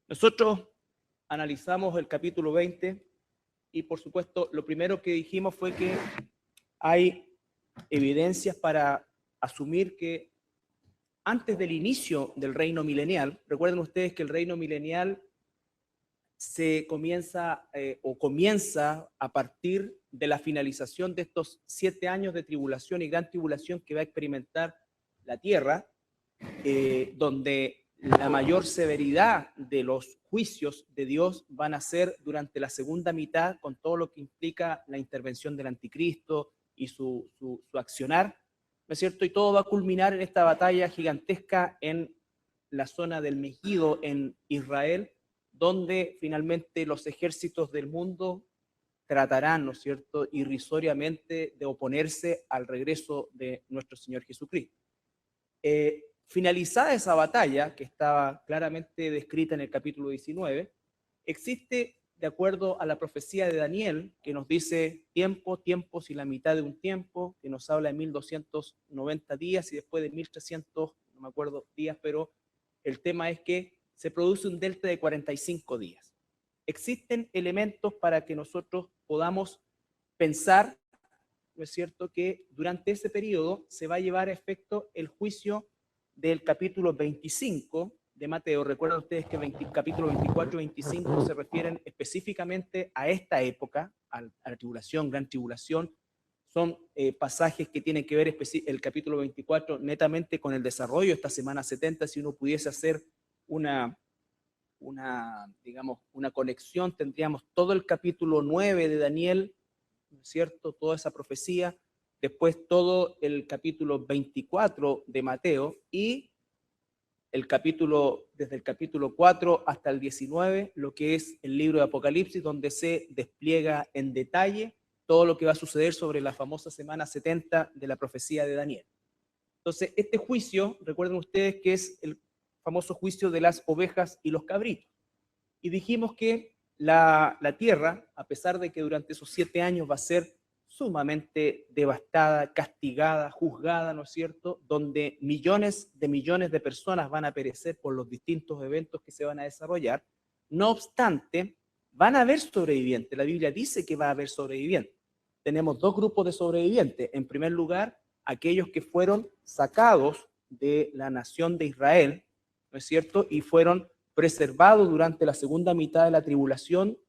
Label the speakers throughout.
Speaker 1: Nosotros analizamos el capítulo 20 y, por supuesto, lo primero que dijimos fue que hay evidencias para asumir que antes del inicio del reino milenial, recuerden ustedes que el reino milenial se comienza a partir de la finalización de estos 7 años de tribulación y gran tribulación que va a experimentar la tierra, donde la mayor severidad de los juicios de Dios van a ser durante la segunda mitad, con todo lo que implica la intervención del anticristo y su accionar, ¿no es cierto? Y todo va a culminar en esta batalla gigantesca en la zona del Megido en Israel, donde finalmente los ejércitos del mundo tratarán, ¿no es cierto?, irrisoriamente de oponerse al regreso de nuestro Señor Jesucristo. Finalizada esa batalla, que estaba claramente descrita en el capítulo 19, existe, de acuerdo a la profecía de Daniel, que nos dice tiempos y la mitad de un tiempo, que nos habla de 1290 días y después de 1300, no me acuerdo días, pero el tema es que se produce un delta de 45 días. Existen elementos para que nosotros podamos pensar, ¿no es cierto?, que durante ese periodo se va a llevar a efecto el juicio del capítulo 25 de Mateo. Recuerden ustedes que capítulo 24 y 25 se refieren específicamente a esta época, a la tribulación, gran tribulación. Son pasajes que tienen que ver el capítulo 24 netamente con el desarrollo de esta semana 70. Si uno pudiese hacer digamos, una conexión, tendríamos todo el capítulo 9 de Daniel, ¿no es cierto?, toda esa profecía, después todo el capítulo 24 de Mateo y desde el capítulo 4 hasta el 19, lo que es el libro de Apocalipsis, donde se despliega en detalle todo lo que va a suceder sobre la famosa semana 70 de la profecía de Daniel. Entonces, este juicio, recuerden ustedes que es el famoso juicio de las ovejas y los cabritos. Y dijimos que la tierra, a pesar de que durante esos 7 años va a ser sumamente devastada, castigada, juzgada, ¿no es cierto?, donde millones de personas van a perecer por los distintos eventos que se van a desarrollar. No obstante, van a haber sobrevivientes. La Biblia dice que va a haber sobrevivientes. Tenemos 2 grupos de sobrevivientes. En primer lugar, aquellos que fueron sacados de la nación de Israel, ¿no es cierto?, y fueron preservados durante la segunda mitad de la tribulación,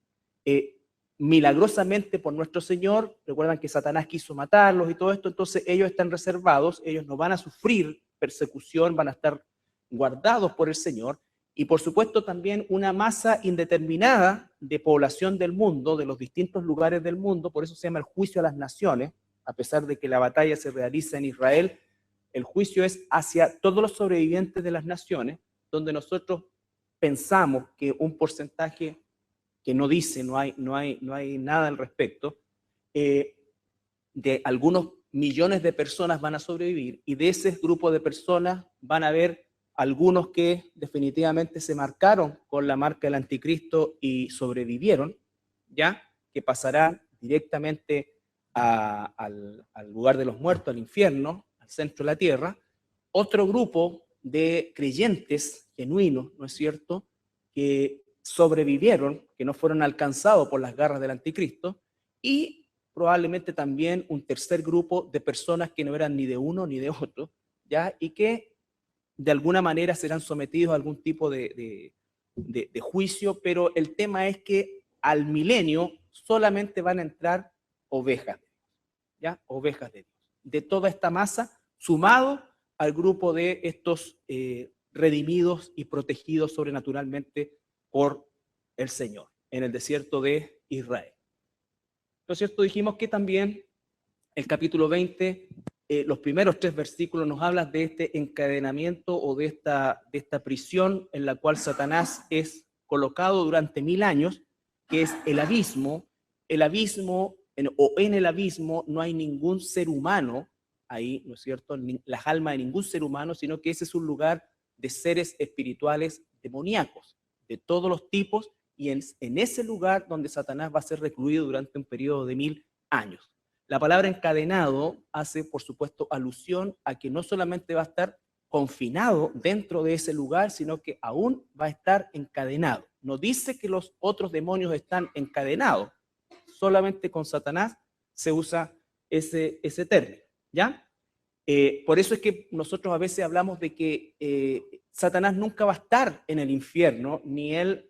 Speaker 1: milagrosamente por nuestro Señor. Recuerdan que Satanás quiso matarlos y todo esto, entonces ellos están reservados, ellos no van a sufrir persecución, van a estar guardados por el Señor. Y por supuesto también una masa indeterminada de población del mundo, de los distintos lugares del mundo, por eso se llama el juicio a las naciones, a pesar de que la batalla se realiza en Israel, el juicio es hacia todos los sobrevivientes de las naciones, donde nosotros pensamos que un porcentaje que no dice, no hay nada al respecto, de algunos millones de personas van a sobrevivir, y de ese grupo de personas van a haber algunos que definitivamente se marcaron con la marca del anticristo y sobrevivieron, ya, que pasarán directamente al lugar de los muertos, al infierno, al centro de la tierra. Otro grupo de creyentes genuinos, ¿no es cierto?, que sobrevivieron, que no fueron alcanzados por las garras del anticristo, y probablemente también un tercer grupo de personas que no eran ni de uno ni de otro, ¿ya?, y que de alguna manera serán sometidos a algún tipo de juicio, pero el tema es que al milenio solamente van a entrar ovejas, ¿ya?, ovejas de Dios, de toda esta masa, sumado al grupo de estos redimidos y protegidos sobrenaturalmente por el Señor en el desierto de Israel. ¿No es cierto? Dijimos que también el capítulo 20, los primeros 3 versículos nos hablan de este encadenamiento o de esta prisión en la cual Satanás es colocado durante 1000 años, que es el abismo. El abismo, en el abismo no hay ningún ser humano ahí, ¿no es cierto?, las almas de ningún ser humano, sino que ese es un lugar de seres espirituales demoníacos, de todos los tipos, y en ese lugar donde Satanás va a ser recluido durante un periodo de 1000 años. La palabra encadenado hace, por supuesto, alusión a que no solamente va a estar confinado dentro de ese lugar, sino que aún va a estar encadenado. No dice que los otros demonios están encadenados, solamente con Satanás se usa ese término, ¿ya? Por eso es que nosotros a veces hablamos de que Satanás nunca va a estar en el infierno, ni él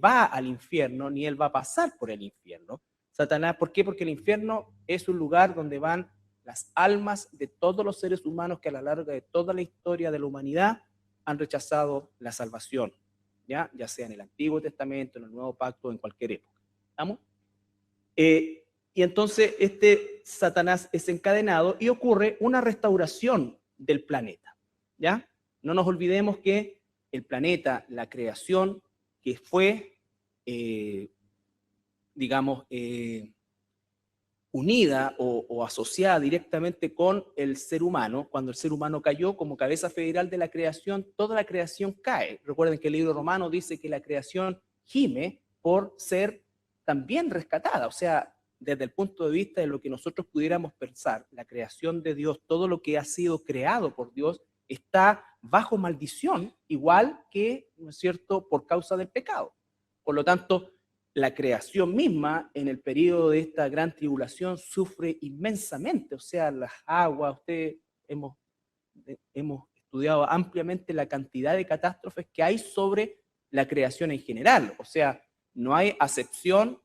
Speaker 1: va al infierno, ni él va a pasar por el infierno. Satanás, ¿por qué? Porque el infierno es un lugar donde van las almas de todos los seres humanos que a lo largo de toda la historia de la humanidad han rechazado la salvación, ya sea en el Antiguo Testamento, en el Nuevo Pacto, en cualquier época. ¿Estamos? Y entonces este Satanás es encadenado y ocurre una restauración del planeta, ¿ya? No nos olvidemos que el planeta, la creación que fue, digamos, unida o asociada directamente con el ser humano, cuando el ser humano cayó como cabeza federal de la creación, toda la creación cae. Recuerden que el libro romano dice que la creación gime por ser también rescatada, o sea, desde el punto de vista de lo que nosotros pudiéramos pensar, la creación de Dios, todo lo que ha sido creado por Dios, está bajo maldición, igual que, ¿no es cierto?, por causa del pecado. Por lo tanto, la creación misma en el periodo de esta gran tribulación sufre inmensamente, o sea, las aguas, hemos estudiado ampliamente la cantidad de catástrofes que hay sobre la creación en general, o sea, no hay acepción,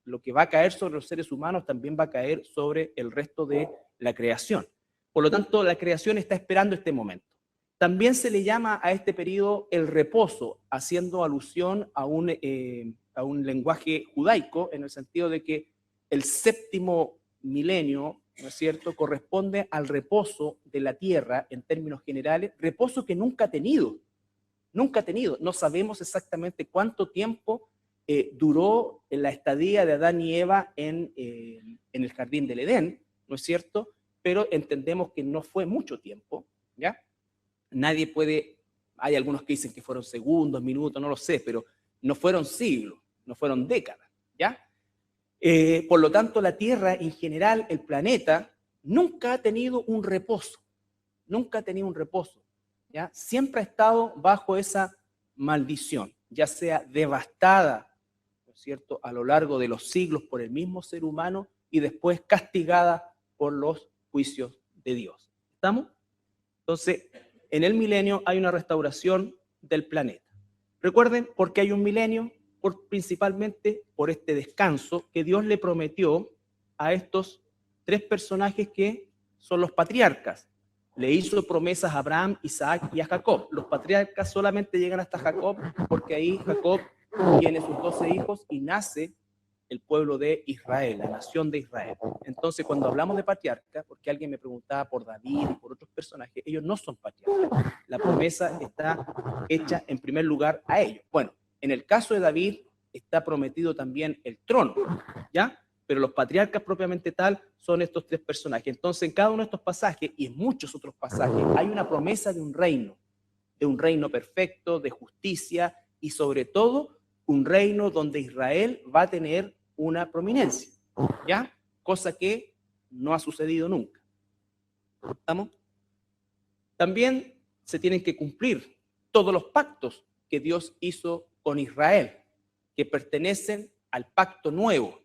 Speaker 1: lo que va a caer sobre los seres humanos también va a caer sobre el resto de la creación. Por lo tanto, la creación está esperando este momento. También se le llama a este periodo el reposo, haciendo alusión a un lenguaje judaico, en el sentido de que el séptimo milenio, ¿no es cierto?, corresponde al reposo de la tierra en términos generales, reposo que nunca ha tenido. No sabemos exactamente cuánto tiempo duró la estadía de Adán y Eva en el jardín del Edén, ¿no es cierto? Pero entendemos que no fue mucho tiempo, ¿ya? Nadie puede, hay algunos que dicen que fueron segundos, minutos, no lo sé, pero no fueron siglos, no fueron décadas, ¿ya? Por lo tanto, la Tierra en general, el planeta, nunca ha tenido un reposo, ¿ya? Siempre ha estado bajo esa maldición, ya sea devastada, ¿no es cierto?, a lo largo de los siglos por el mismo ser humano y después castigada por los juicios de Dios. ¿Estamos? Entonces, en el milenio hay una restauración del planeta. Recuerden, ¿por qué hay un milenio? Principalmente por este descanso que Dios le prometió a estos tres personajes que son los patriarcas. Le hizo promesas a Abraham, Isaac y a Jacob. Los patriarcas solamente llegan hasta Jacob porque ahí Jacob tiene sus 12 hijos y nace el pueblo de Israel, la nación de Israel. Entonces, cuando hablamos de patriarcas, porque alguien me preguntaba por David y por otros personajes, ellos no son patriarcas. La promesa está hecha en primer lugar a ellos. Bueno, en el caso de David está prometido también el trono, ¿ya? Pero los patriarcas propiamente tal son estos tres personajes. Entonces, en cada uno de estos pasajes y en muchos otros pasajes hay una promesa de un reino perfecto, de justicia y sobre todo un reino donde Israel va a tener una prominencia, ¿ya? Cosa que no ha sucedido nunca. ¿Estamos? También se tienen que cumplir todos los pactos que Dios hizo con Israel, que pertenecen al pacto nuevo.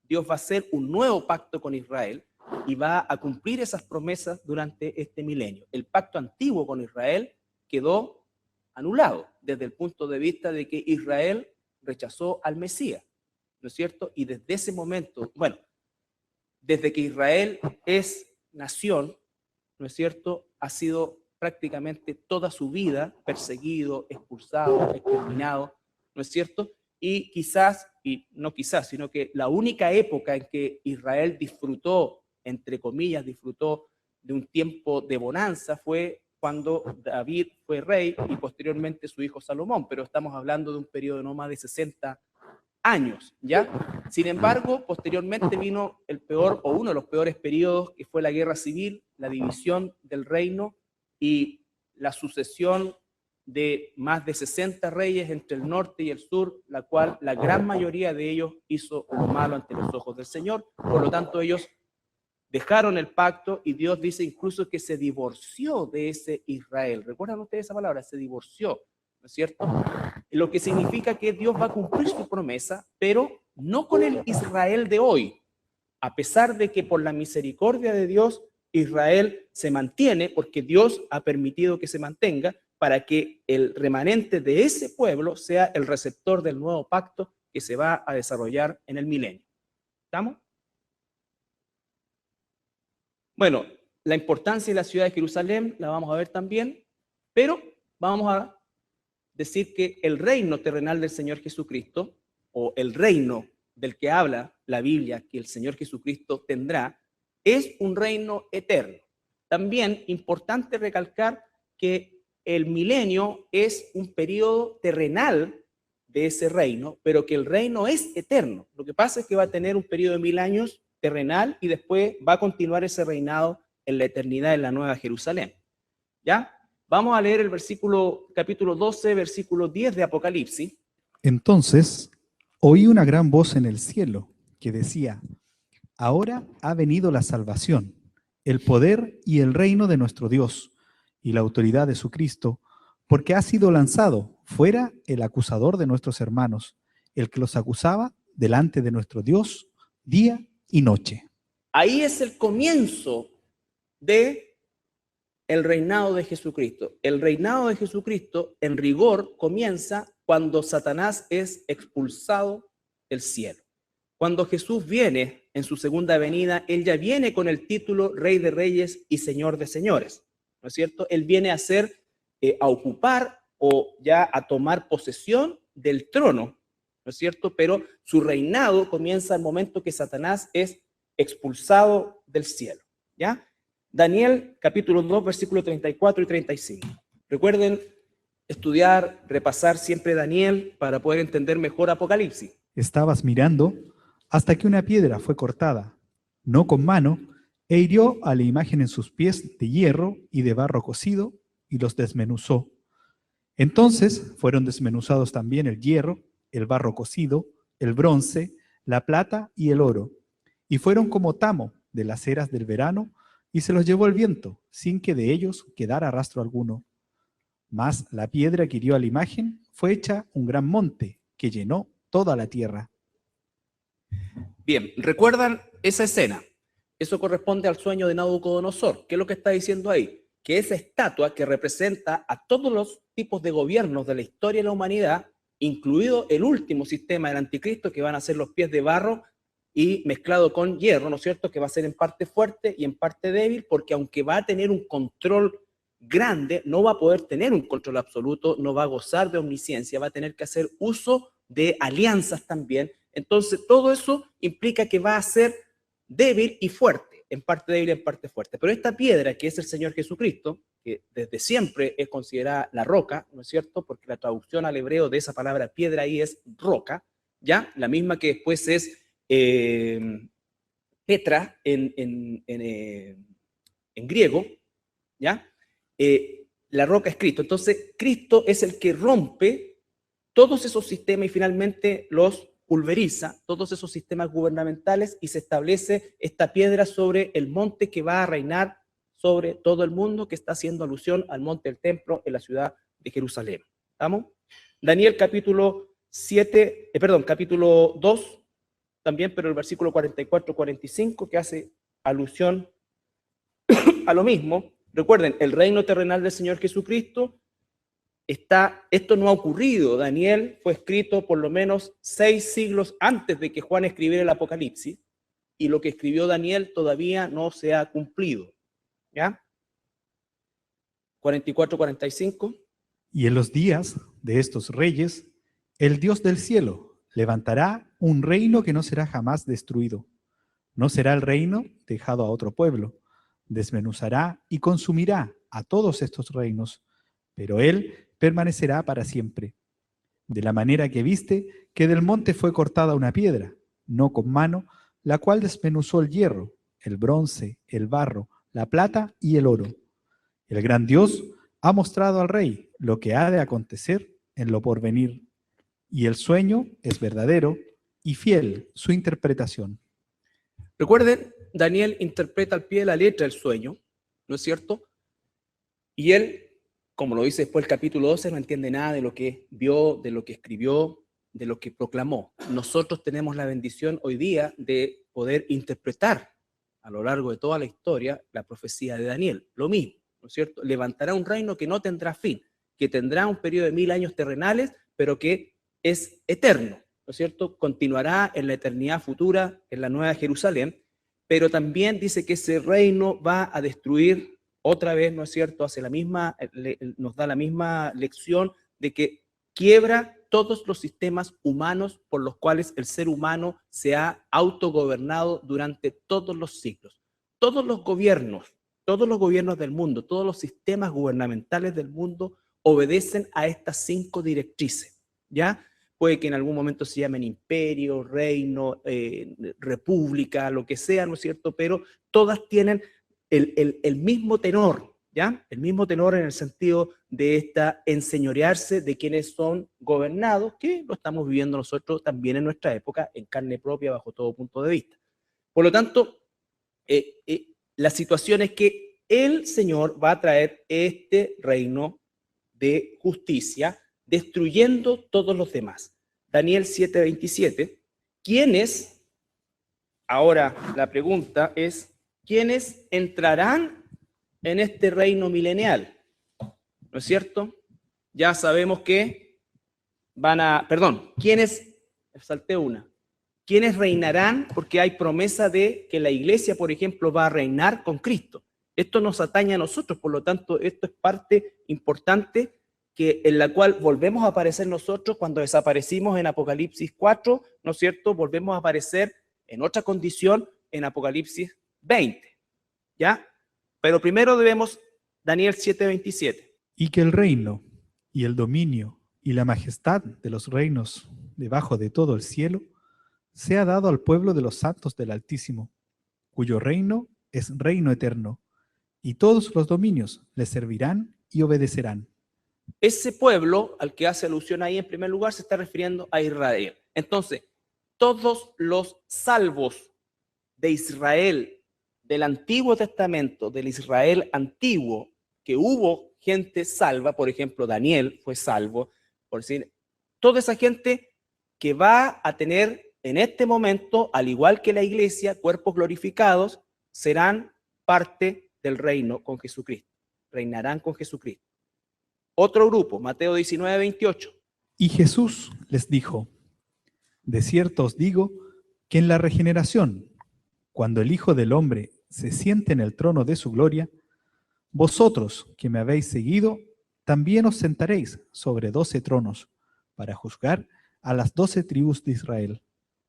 Speaker 1: Dios va a hacer un nuevo pacto con Israel y va a cumplir esas promesas durante este milenio. El pacto antiguo con Israel quedó anulado desde el punto de vista de que Israel rechazó al Mesías, ¿no es cierto? Y desde ese momento, bueno, desde que Israel es nación, ¿no es cierto?, ha sido prácticamente toda su vida perseguido, expulsado, exterminado, ¿no es cierto? Y quizás, y no quizás, sino que la única época en que Israel disfrutó, entre comillas, disfrutó de un tiempo de bonanza fue cuando David fue rey y posteriormente su hijo Salomón, pero estamos hablando de un periodo no más de 60 años, ¿ya? Sin embargo, posteriormente vino el peor o uno de los peores periodos, que fue la guerra civil, la división del reino y la sucesión de más de 60 reyes entre el norte y el sur, la cual la gran mayoría de ellos hizo lo malo ante los ojos del Señor. Por lo tanto, ellos dejaron el pacto y Dios dice incluso que se divorció de ese Israel. ¿Recuerdan ustedes esa palabra? Se divorció, ¿no es cierto? Lo que significa que Dios va a cumplir su promesa, pero no con el Israel de hoy, a pesar de que por la misericordia de Dios Israel se mantiene, porque Dios ha permitido que se mantenga, para que el remanente de ese pueblo sea el receptor del nuevo pacto que se va a desarrollar en el milenio. ¿Estamos? Bueno, la importancia de la ciudad de Jerusalén la vamos a ver también, pero vamos a decir que el reino terrenal del Señor Jesucristo, o el reino del que habla la Biblia que el Señor Jesucristo tendrá, es un reino eterno. También importante recalcar que el milenio es un periodo terrenal de ese reino, pero que el reino es eterno. Lo que pasa es que va a tener un periodo de 1000 años terrenal y después va a continuar ese reinado en la eternidad en la Nueva Jerusalén. ¿Ya? Vamos a leer el capítulo 12, versículo 10 de Apocalipsis.
Speaker 2: Entonces oí una gran voz en el cielo que decía: ahora ha venido la salvación, el poder y el reino de nuestro Dios y la autoridad de su Cristo, porque ha sido lanzado fuera el acusador de nuestros hermanos, el que los acusaba delante de nuestro Dios día y noche.
Speaker 1: Ahí es el comienzo de el reinado de Jesucristo. El reinado de Jesucristo, en rigor, comienza cuando Satanás es expulsado del cielo. Cuando Jesús viene en su segunda venida, él ya viene con el título Rey de Reyes y Señor de Señores, ¿no es cierto? Él viene a ocupar o ya a tomar posesión del trono, ¿no es cierto? Pero su reinado comienza al momento que Satanás es expulsado del cielo, ¿ya? Daniel, capítulo 2, versículos 34 y 35. Recuerden estudiar, repasar siempre Daniel para poder entender mejor Apocalipsis.
Speaker 2: Estabas mirando hasta que una piedra fue cortada, no con mano, e hirió a la imagen en sus pies de hierro y de barro cocido, y los desmenuzó. Entonces fueron desmenuzados también el hierro, el barro cocido, el bronce, la plata y el oro, y fueron como tamo de las eras del verano, y se los llevó el viento, sin que de ellos quedara rastro alguno. Mas la piedra que hirió a la imagen fue hecha un gran monte que llenó toda la tierra.
Speaker 1: Bien, ¿recuerdan esa escena? Eso corresponde al sueño de Nabucodonosor. ¿Qué es lo que está diciendo ahí? Que esa estatua que representa a todos los tipos de gobiernos de la historia de la humanidad, incluido el último sistema del anticristo, que van a ser los pies de barro y mezclado con hierro, ¿no es cierto? Que va a ser en parte fuerte y en parte débil, porque aunque va a tener un control grande, no va a poder tener un control absoluto, no va a gozar de omnisciencia, va a tener que hacer uso de alianzas también. Entonces, todo eso implica que va a ser débil y fuerte, en parte débil y en parte fuerte. Pero esta piedra, que es el Señor Jesucristo, que desde siempre es considerada la roca, ¿no es cierto? Porque la traducción al hebreo de esa palabra piedra ahí es roca, ¿ya? La misma que después es Petra en griego, ¿ya? La roca es Cristo. Entonces, Cristo es el que rompe todos esos sistemas y finalmente los pulveriza, todos esos sistemas gubernamentales, y se establece esta piedra sobre el monte que va a reinar sobre todo el mundo, que está haciendo alusión al monte del templo en la ciudad de Jerusalén. ¿Estamos? Daniel capítulo 2 también, pero el versículo 44-45, que hace alusión a lo mismo. Recuerden, el reino terrenal del Señor Jesucristo esto no ha ocurrido. Daniel fue escrito por lo menos 6 siglos antes de que Juan escribiera el Apocalipsis, y lo que escribió Daniel todavía no se ha cumplido. ¿Ya? 44-45.
Speaker 2: Y en los días de estos reyes, el Dios del cielo levantará un reino que no será jamás destruido. No será el reino dejado a otro pueblo. Desmenuzará y consumirá a todos estos reinos, pero él permanecerá para siempre. De la manera que viste que del monte fue cortada una piedra, no con mano, la cual desmenuzó el hierro, el bronce, el barro, la plata y el oro. El gran Dios ha mostrado al rey lo que ha de acontecer en lo porvenir, y el sueño es verdadero y fiel su interpretación.
Speaker 1: Recuerden Daniel interpreta al pie de la letra el sueño, ¿no es cierto? Y él, como lo dice después el capítulo 12, no entiende nada de lo que vio, de lo que escribió, de lo que proclamó. Nosotros tenemos la bendición hoy día de poder interpretar a lo largo de toda la historia la profecía de Daniel. Lo mismo, ¿no es cierto? Levantará un reino que no tendrá fin, que tendrá un periodo de 1000 años terrenales, pero que es eterno, ¿no es cierto? Continuará en la eternidad futura, en la Nueva Jerusalén, pero también dice que ese reino va a destruir otra vez, ¿no es cierto? Nos da la misma lección de que quiebra todos los sistemas humanos por los cuales el ser humano se ha autogobernado durante todos los siglos. Todos los gobiernos del mundo, todos los sistemas gubernamentales del mundo obedecen a estas 5 directrices, ¿ya? Puede que en algún momento se llamen imperio, reino, república, lo que sea, ¿no es cierto? Pero todas tienen el mismo tenor, ¿ya? El mismo tenor en el sentido de enseñorearse de quienes son gobernados, que lo estamos viviendo nosotros también en nuestra época, en carne propia, bajo todo punto de vista. Por lo tanto, la situación es que el Señor va a traer este reino de justicia, destruyendo todos los demás. Daniel 7:27. ¿Quiénes? Ahora la pregunta es, ¿quiénes entrarán en este reino milenial? ¿No es cierto? Ya sabemos que ¿quiénes? Salté una. ¿Quiénes reinarán? Porque hay promesa de que la iglesia, por ejemplo, va a reinar con Cristo. Esto nos atañe a nosotros, por lo tanto, esto es parte importante en la cual volvemos a aparecer nosotros cuando desaparecimos en Apocalipsis 4, ¿no es cierto? Volvemos a aparecer en otra condición en Apocalipsis 20, ¿ya? Pero primero debemos, Daniel 7:27.
Speaker 2: Y que el reino y el dominio y la majestad de los reinos debajo de todo el cielo sea dado al pueblo de los santos del Altísimo, cuyo reino es reino eterno, y todos los dominios le servirán y obedecerán.
Speaker 1: Ese pueblo al que hace alusión ahí en primer lugar se está refiriendo a Israel. Entonces, todos los salvos de Israel, del Antiguo Testamento, del Israel antiguo, que hubo gente salva, por ejemplo, Daniel fue salvo, por decir, toda esa gente que va a tener en este momento, al igual que la iglesia, cuerpos glorificados, serán parte del reino con Jesucristo, reinarán con Jesucristo. Otro grupo, Mateo 19:28.
Speaker 2: Y Jesús les dijo, de cierto os digo que en la regeneración, cuando el Hijo del Hombre se siente en el trono de su gloria, vosotros que me habéis seguido, también os sentaréis sobre 12 tronos para juzgar a las 12 tribus de Israel.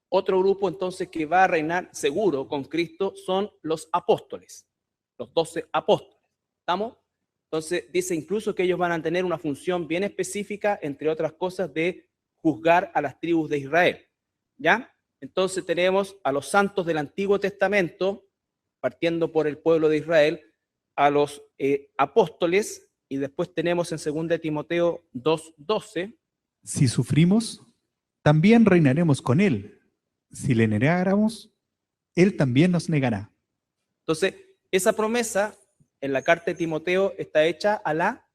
Speaker 1: Otro grupo entonces que va a reinar seguro con Cristo son los apóstoles, los 12 apóstoles. ¿Estamos? Entonces dice incluso que ellos van a tener una función bien específica, entre otras cosas, de juzgar a las tribus de Israel. ¿Ya? Entonces tenemos a los santos del Antiguo Testamento, partiendo por el pueblo de Israel, a los apóstoles, y después tenemos en 2 Timoteo 2:12.
Speaker 2: Si sufrimos, también reinaremos con él. Si le negáramos, él también nos negará.
Speaker 1: Entonces, esa promesa en la carta de Timoteo está hecha a la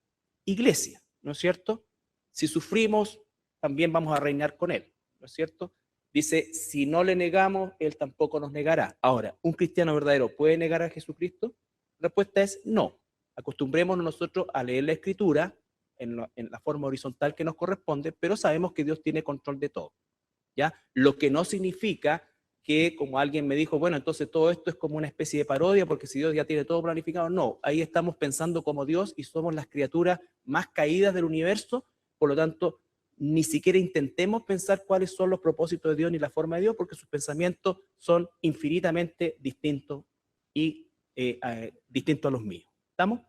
Speaker 1: iglesia, ¿no es cierto? Si sufrimos, también vamos a reinar con él, ¿no es cierto? Dice, si no le negamos, él tampoco nos negará. Ahora, ¿un cristiano verdadero puede negar a Jesucristo? La respuesta es no. Acostumbrémonos nosotros a leer la Escritura en la forma horizontal que nos corresponde, pero sabemos que Dios tiene control de todo, ¿ya? Lo que no significa que, como alguien me dijo, bueno, entonces todo esto es como una especie de parodia, porque si Dios ya tiene todo planificado, no, ahí estamos pensando como Dios y somos las criaturas más caídas del universo, por lo tanto, ni siquiera intentemos pensar cuáles son los propósitos de Dios ni la forma de Dios, porque sus pensamientos son infinitamente distintos y distintos a los míos. ¿Estamos?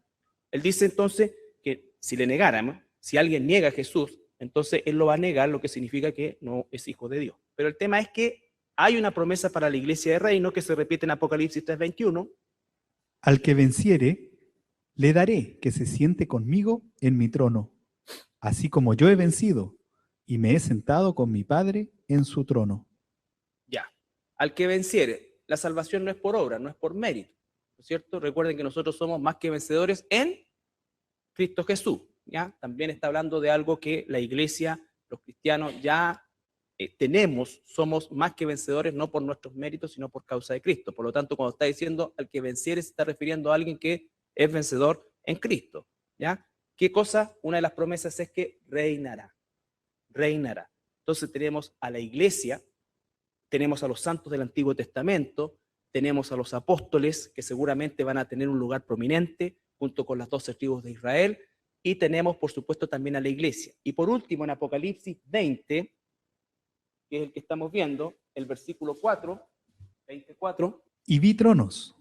Speaker 1: Él dice entonces que si le negáramos, si alguien niega a Jesús, entonces él lo va a negar, lo que significa que no es hijo de Dios. Pero el tema es que hay una promesa para la iglesia de reino que se repite en Apocalipsis 3:21.
Speaker 2: Al que venciere, le daré que se siente conmigo en mi trono, así como yo he vencido y me he sentado con mi Padre en su trono.
Speaker 1: Ya, al que venciere. la salvación no es por obra, no es por mérito, ¿no es cierto? Recuerden que nosotros somos más que vencedores en Cristo Jesús, ¿ya? También está hablando de algo que la iglesia, los cristianos ya tenemos, somos más que vencedores no por nuestros méritos, sino por causa de Cristo. Por lo tanto, cuando está diciendo al que venciere, se está refiriendo a alguien que es vencedor en Cristo, ¿ya? ¿Qué cosa? Una de las promesas es que reinará, reinará. Entonces tenemos a la iglesia, tenemos a los santos del Antiguo Testamento, tenemos a los apóstoles, que seguramente van a tener un lugar prominente, junto con las 12 tribus de Israel, y tenemos, por supuesto, también a la iglesia. Y por último, en Apocalipsis 20, que es el que estamos viendo, el versículo 4, 24.
Speaker 2: Y vi tronos,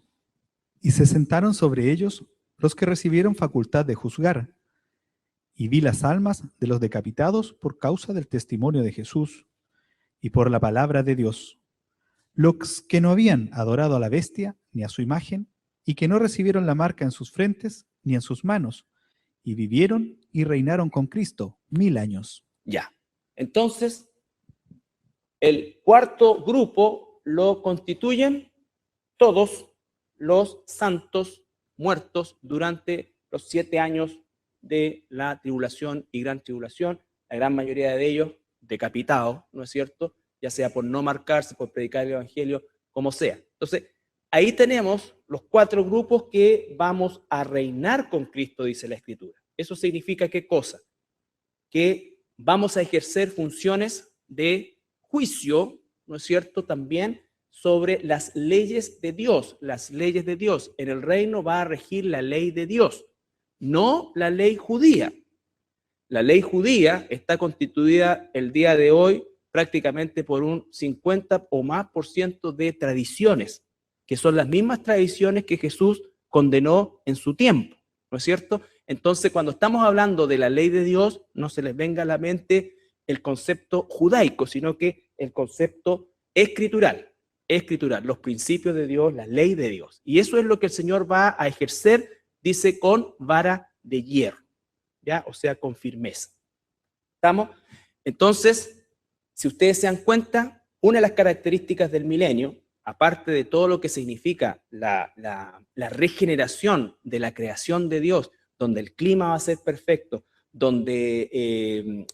Speaker 2: y se sentaron sobre ellos los que recibieron facultad de juzgar. Y vi las almas de los decapitados por causa del testimonio de Jesús y por la palabra de Dios, los que no habían adorado a la bestia ni a su imagen, y que no recibieron la marca en sus frentes ni en sus manos, y vivieron y reinaron con Cristo 1000 años.
Speaker 1: Ya. Entonces, el cuarto grupo lo constituyen todos los santos muertos durante los 7 años de la tribulación y gran tribulación, la gran mayoría de ellos decapitados, ¿no es cierto? Ya sea por no marcarse, por predicar el evangelio, como sea. Entonces, ahí tenemos los 4 grupos que vamos a reinar con Cristo, dice la Escritura. ¿Eso significa qué cosa? Que vamos a ejercer funciones de juicio, ¿no es cierto?, también sobre las leyes de Dios. Las leyes de Dios. En el reino va a regir la ley de Dios, no la ley judía. La ley judía está constituida el día de hoy prácticamente por un 50 o más % de tradiciones, que son las mismas tradiciones que Jesús condenó en su tiempo, ¿no es cierto? Entonces, cuando estamos hablando de la ley de Dios, no se les venga a la mente el concepto judaico, sino que el concepto escritural, los principios de Dios, la ley de Dios. Y eso es lo que el Señor va a ejercer, dice, con vara de hierro, ¿ya? O sea, con firmeza. ¿Estamos? Entonces, si ustedes se dan cuenta, una de las características del milenio, aparte de todo lo que significa la regeneración de la creación de Dios, donde el clima va a ser perfecto, donde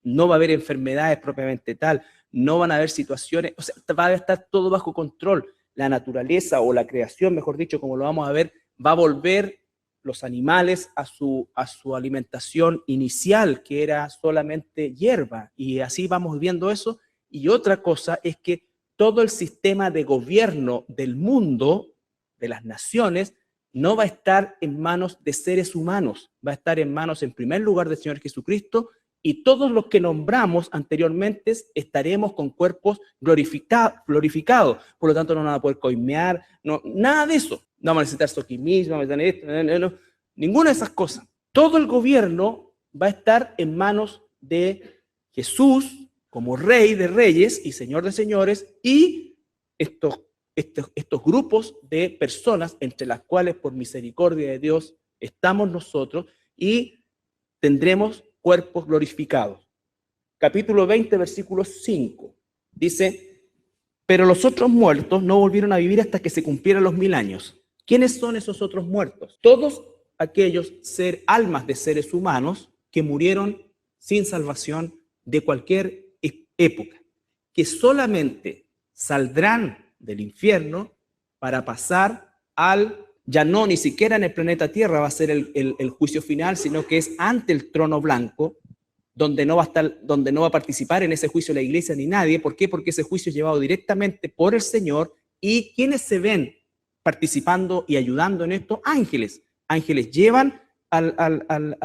Speaker 1: no va a haber enfermedades propiamente tal, no van a haber situaciones, o sea, va a estar todo bajo control. La naturaleza o la creación, mejor dicho, como lo vamos a ver, va a volver los animales a su alimentación inicial, que era solamente hierba, y así vamos viendo eso. Y otra cosa es que todo el sistema de gobierno del mundo, de las naciones, no va a estar en manos de seres humanos, va a estar en manos, en primer lugar, del Señor Jesucristo, y todos los que nombramos anteriormente estaremos con cuerpos glorificados. Por lo tanto, no van a poder coimear, no, nada de eso. No vamos a necesitar soquimismo, no vamos a necesitar esto, no, ninguna de esas cosas. Todo el gobierno va a estar en manos de Jesús como Rey de Reyes y Señor de Señores, y estos grupos de personas, entre las cuales por misericordia de Dios estamos nosotros, y tendremos cuerpos glorificados. Capítulo 20, versículo 5, dice: pero los otros muertos no volvieron a vivir hasta que se cumplieran los 1000 años. ¿Quiénes son esos otros muertos? Todos aquellos almas de seres humanos que murieron sin salvación de cualquier época, que solamente saldrán del infierno para pasar ya no ni siquiera en el planeta Tierra va a ser el juicio final, sino que es ante el trono blanco, donde no va a participar en ese juicio la iglesia ni nadie. ¿Por qué? Porque ese juicio es llevado directamente por el Señor. ¿Y quienes se ven participando y ayudando en esto? Ángeles. Ángeles llevan a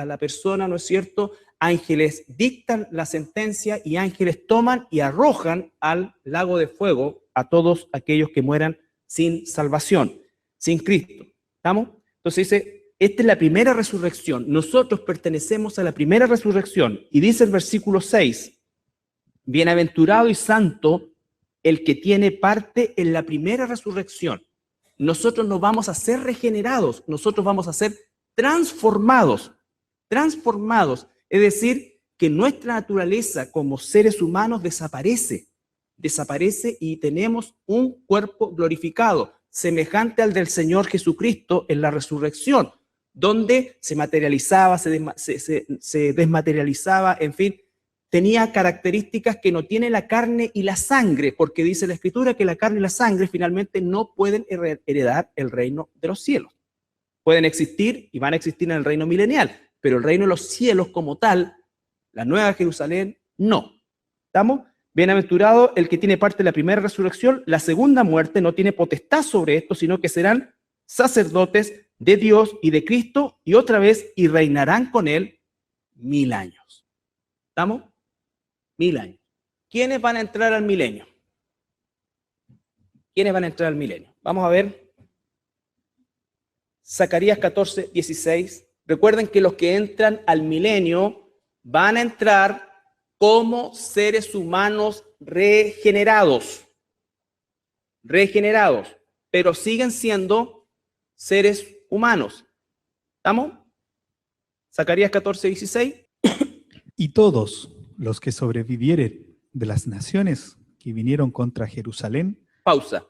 Speaker 1: la persona, ¿no es cierto? Ángeles dictan la sentencia y ángeles toman y arrojan al lago de fuego a todos aquellos que mueran sin salvación, sin Cristo. ¿Estamos? Entonces dice, esta es la primera resurrección. Nosotros pertenecemos a la primera resurrección. Y dice el versículo 6, bienaventurado y santo el que tiene parte en la primera resurrección. Nosotros no vamos a ser regenerados, nosotros vamos a ser transformados. Es decir, que nuestra naturaleza como seres humanos desaparece. desaparece y tenemos un cuerpo glorificado, semejante al del Señor Jesucristo en la resurrección, donde se materializaba, se desmaterializaba, en fin, tenía características que no tiene la carne y la sangre, porque dice la Escritura que la carne y la sangre finalmente no pueden heredar el reino de los cielos. Pueden existir y van a existir en el reino milenial, pero el reino de los cielos como tal, la Nueva Jerusalén, no. ¿Estamos? Bienaventurado el que tiene parte de la primera resurrección, la segunda muerte no tiene potestad sobre esto, sino que serán sacerdotes de Dios y de Cristo, y otra vez, y reinarán con él 1000 años. ¿Estamos? 1000 años. ¿Quiénes van a entrar al milenio? ¿Quiénes van a entrar al milenio? Vamos a ver. Zacarías 14, 16. Recuerden que los que entran al milenio van a entrar como seres humanos regenerados, pero siguen siendo seres humanos. ¿Estamos? Zacarías 14, 16.
Speaker 2: Y todos los que sobrevivieren de las naciones que vinieron contra Jerusalén.
Speaker 1: Pausa.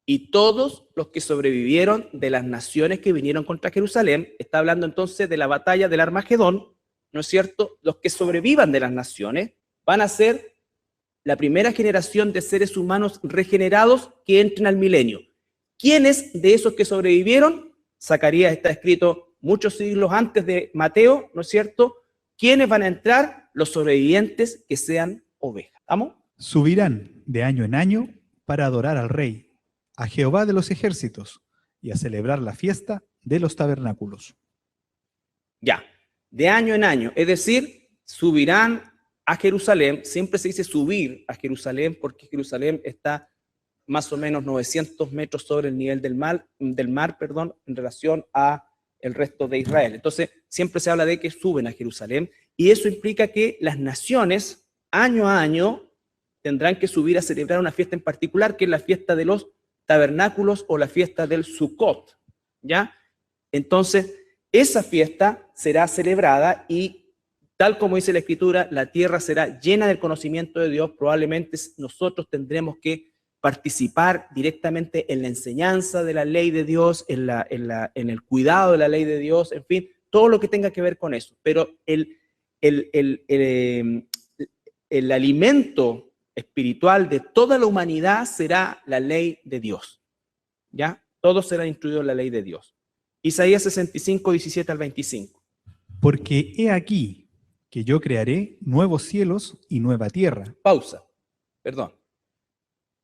Speaker 1: Y todos los que sobrevivieron de las naciones que vinieron contra Jerusalén, está hablando entonces de la batalla del Armagedón, ¿no es cierto? Los que sobrevivan de las naciones van a ser la primera generación de seres humanos regenerados que entren al milenio. ¿Quiénes de esos que sobrevivieron? Zacarías está escrito muchos siglos antes de Mateo, ¿no es cierto? ¿Quiénes van a entrar? Los sobrevivientes que sean ovejas. ¿Vamos?
Speaker 2: Subirán de año en año para adorar al Rey, a Jehová de los ejércitos, y a celebrar la fiesta de los tabernáculos.
Speaker 1: Ya, de año en año, es decir, subirán a Jerusalén. Siempre se dice subir a Jerusalén porque Jerusalén está más o menos 900 metros sobre el nivel del mar, en relación a el resto de Israel. Entonces, siempre se habla de que suben a Jerusalén, y eso implica que las naciones, año a año, tendrán que subir a celebrar una fiesta en particular, que es la fiesta de los tabernáculos o la fiesta del Sukkot, ¿ya? Entonces, esa fiesta será celebrada y, tal como dice la Escritura, la tierra será llena del conocimiento de Dios. Probablemente nosotros tendremos que participar directamente en la enseñanza de la ley de Dios, en el cuidado de la ley de Dios, en fin, todo lo que tenga que ver con eso. Pero el alimento espiritual de toda la humanidad será la ley de Dios, ¿ya? Todos serán instruidos en la ley de Dios. Isaías 65, 17 al 25.
Speaker 2: Porque he aquí que yo crearé nuevos cielos y nueva tierra.
Speaker 1: Pausa, perdón.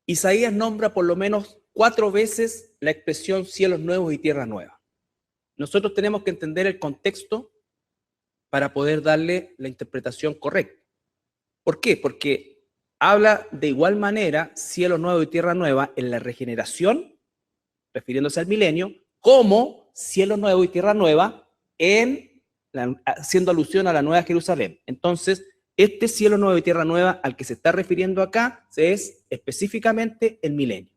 Speaker 1: Isaías nombra por lo menos 4 veces la expresión cielos nuevos y tierra nueva. Nosotros tenemos que entender el contexto para poder darle la interpretación correcta. ¿Por qué? Porque habla de igual manera cielo nuevo y tierra nueva en la regeneración, refiriéndose al milenio, como cielo nuevo y tierra nueva haciendo alusión a la Nueva Jerusalén. Entonces, este cielo nuevo y tierra nueva al que se está refiriendo acá es específicamente el milenio,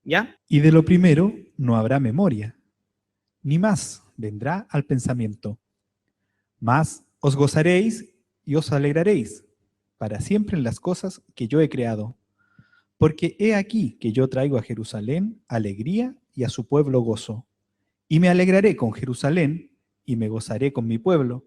Speaker 1: ¿ya?
Speaker 2: Y de lo primero no habrá memoria, ni más vendrá al pensamiento. Mas os gozaréis y os alegraréis para siempre en las cosas que yo he creado. Porque he aquí que yo traigo a Jerusalén alegría y a su pueblo gozo. Y me alegraré con Jerusalén y me gozaré con mi pueblo,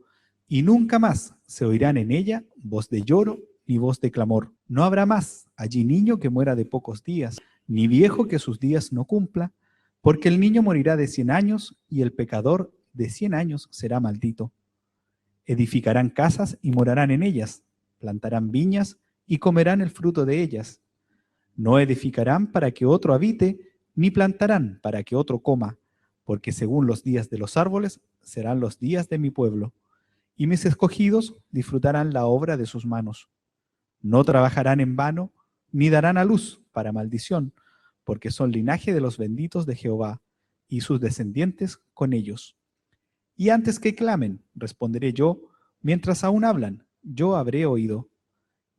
Speaker 2: y nunca más se oirán en ella voz de lloro ni voz de clamor. No habrá más allí niño que muera de pocos días, ni viejo que sus días no cumpla, porque el niño morirá de 100 años y el pecador de 100 años será maldito. Edificarán casas y morarán en ellas, plantarán viñas y comerán el fruto de ellas. No edificarán para que otro habite, ni plantarán para que otro coma, porque según los días de los árboles serán los días de mi pueblo, y mis escogidos disfrutarán la obra de sus manos. No trabajarán en vano, ni darán a luz para maldición, porque son linaje de los benditos de Jehová, y sus descendientes con ellos. Y antes que clamen, responderé yo, mientras aún hablan, yo habré oído.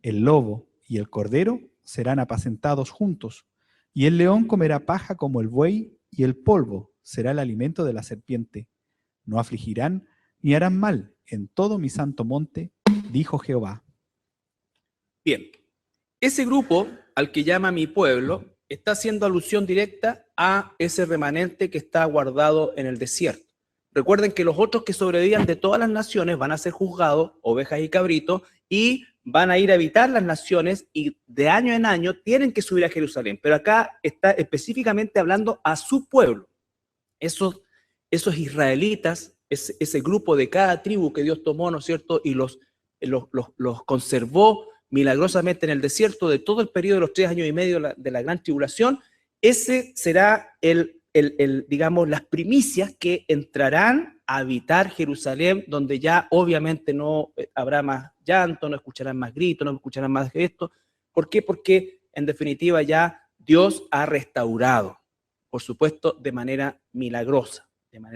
Speaker 2: El lobo y el cordero serán apacentados juntos, y el león comerá paja como el buey, y el polvo será el alimento de la serpiente. No afligirán ni harán mal en todo mi santo monte, dijo Jehová.
Speaker 1: Bien, Ese grupo al que llama mi pueblo está haciendo alusión directa a ese remanente que está guardado en el desierto. Recuerden que los otros que sobrevivan de todas las naciones van a ser juzgados, ovejas y cabritos, y van a ir a habitar las naciones y de año en año tienen que subir a Jerusalén. Pero acá está específicamente hablando a su pueblo. Esos israelitas, ese grupo de cada tribu que Dios tomó, ¿no es cierto? Y los conservó milagrosamente en el desierto de todo el periodo de los 3 años y medio de la gran tribulación. Ese será digamos, las primicias que entrarán a habitar Jerusalén, donde ya obviamente no habrá más llanto, no escucharán más gritos, no escucharán más esto. ¿Por qué? Porque en definitiva ya Dios ha restaurado, por supuesto, de manera milagrosa, ¿no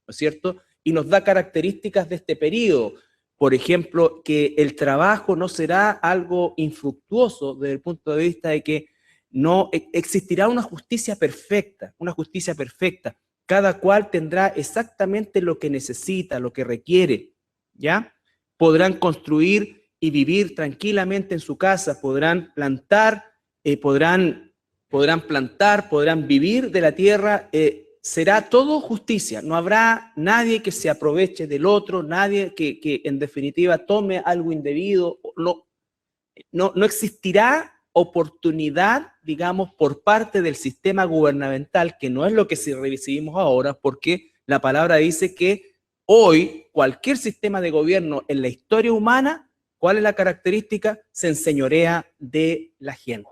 Speaker 1: es cierto? Y nos da características de este periodo. Por ejemplo, que el trabajo no será algo infructuoso desde el punto de vista de que no existirá una justicia perfecta, Cada cual tendrá exactamente lo que necesita, lo que requiere, ¿ya? Podrán construir y vivir tranquilamente en su casa, podrán plantar, podrán vivir de la tierra, será todo justicia. No habrá nadie que se aproveche del otro, nadie que en definitiva tome algo indebido. No existirá oportunidad, digamos, por parte del sistema gubernamental, que no es lo que recibimos ahora, porque la palabra dice que hoy cualquier sistema de gobierno en la historia humana, ¿cuál es la característica? Se enseñorea de la gente,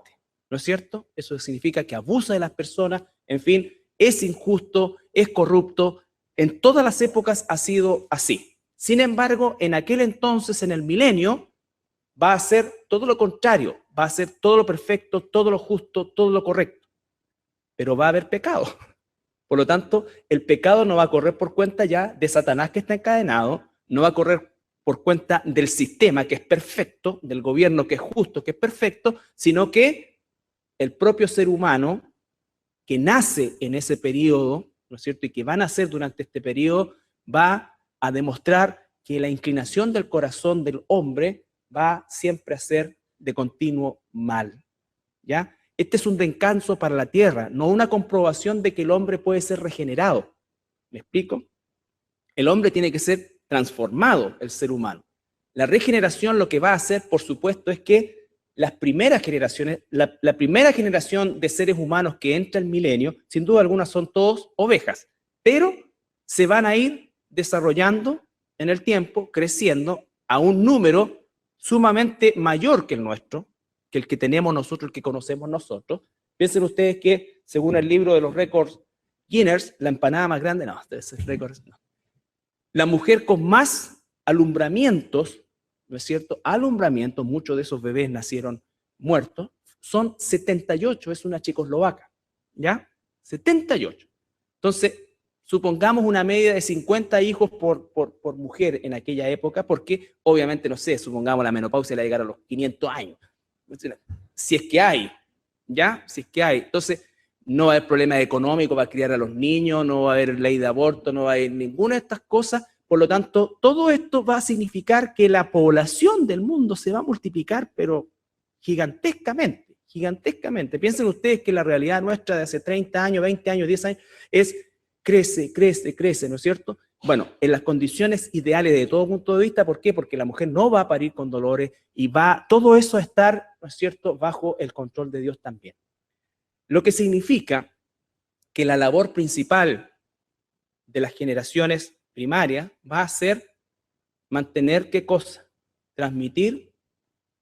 Speaker 1: ¿no es cierto? Eso significa que abusa de las personas, en fin, es injusto, es corrupto. En todas las épocas ha sido así. Sin embargo, en aquel entonces, en el milenio, va a ser todo lo contrario, va a ser todo lo perfecto, todo lo justo, todo lo correcto. Pero va a haber pecado. Por lo tanto, el pecado no va a correr por cuenta ya de Satanás que está encadenado, no va a correr por cuenta del sistema que es perfecto, del gobierno que es justo, que es perfecto, sino que el propio ser humano que nace en ese periodo, ¿no es cierto? Y que va a nacer durante este periodo, va a demostrar que la inclinación del corazón del hombre va siempre a ser de continuo mal, ¿ya? Este es un descanso para la tierra, no una comprobación de que el hombre puede ser regenerado. ¿Me explico? El hombre tiene que ser transformado, el ser humano. La regeneración lo que va a hacer, por supuesto, es que las primeras generaciones, la primera generación de seres humanos que entra el milenio, sin duda alguna son todos ovejas, pero se van a ir desarrollando en el tiempo, creciendo a un número sumamente mayor que el nuestro, que el que tenemos nosotros, el que conocemos nosotros. Piensen ustedes que, según el libro de los récords Guinness, la empanada más grande, no, récords, no. La mujer con más alumbramientos, ¿no es cierto? Alumbramientos, muchos de esos bebés nacieron muertos, son 78, es una checoslovaca, ¿ya? 78. Entonces, supongamos una media de 50 hijos por mujer en aquella época, porque obviamente, no sé, supongamos la menopausia la llegar a los 500 años. Si es que hay, ¿ya? Si es que hay. Entonces, no va a haber problema económico para criar a los niños, no va a haber ley de aborto, no va a haber ninguna de estas cosas. Por lo tanto, todo esto va a significar que la población del mundo se va a multiplicar, pero gigantescamente, gigantescamente. Piensen ustedes que la realidad nuestra de hace 30 años, 20 años, 10 años, es crece, ¿no es cierto? Bueno, en las condiciones ideales de todo punto de vista, ¿por qué? Porque la mujer no va a parir con dolores y va todo eso a estar, ¿no es cierto?, bajo el control de Dios también. Lo que significa que la labor principal de las generaciones primarias va a ser mantener, ¿qué cosa? Transmitir